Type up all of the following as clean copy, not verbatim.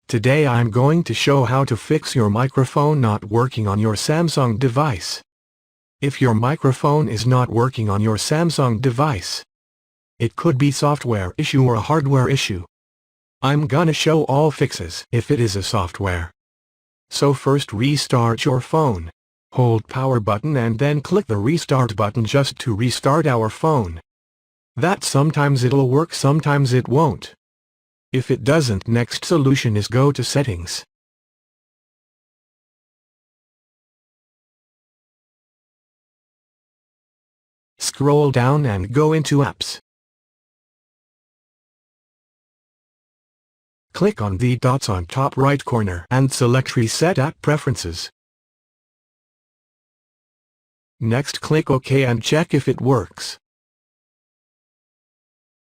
Today I'm going to show how to fix your microphone not working on your Samsung device. If your microphone is not working on your Samsung device, it could be software issue or a hardware issue. I'm gonna show all fixes if it is a software. So first restart your phone. Hold power button and then click the restart button just to restart our phone. That sometimes it'll work, sometimes it won't. If it doesn't, next solution is go to settings. Scroll down and go into apps. Click on the dots on top right corner and select Reset App Preferences. Next click OK and check if it works.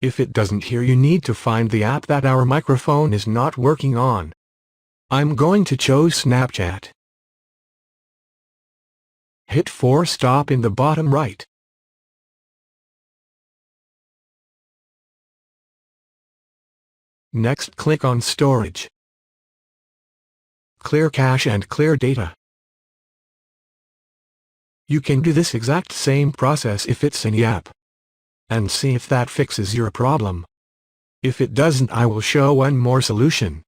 If it doesn't, here you need to find the app that our microphone is not working on. I'm going to choose Snapchat. Hit force stop in the bottom right. Next click on Storage. Clear cache and clear data. You can do this exact same process if it's any app, and see if that fixes your problem. If it doesn't, I will show one more solution.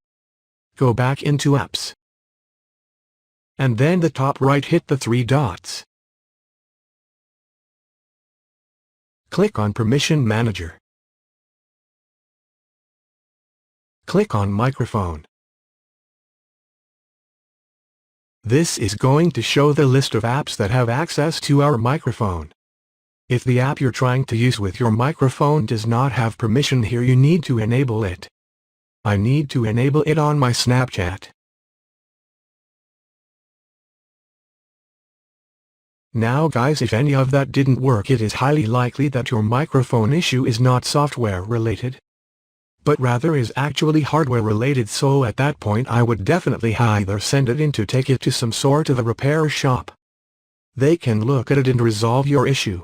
Go back into apps, and then the top right, hit the three dots. Click on Permission Manager. Click on Microphone. This is going to show the list of apps that have access to our microphone. If the app you're trying to use with your microphone does not have permission, here you need to enable it. I need to enable it on my Snapchat. Now guys, if any of that didn't work, it is highly likely that your microphone issue is not software related, but rather is actually hardware related, so at that point I would definitely either send it in to take it to some sort of a repair shop. They can look at it and resolve your issue.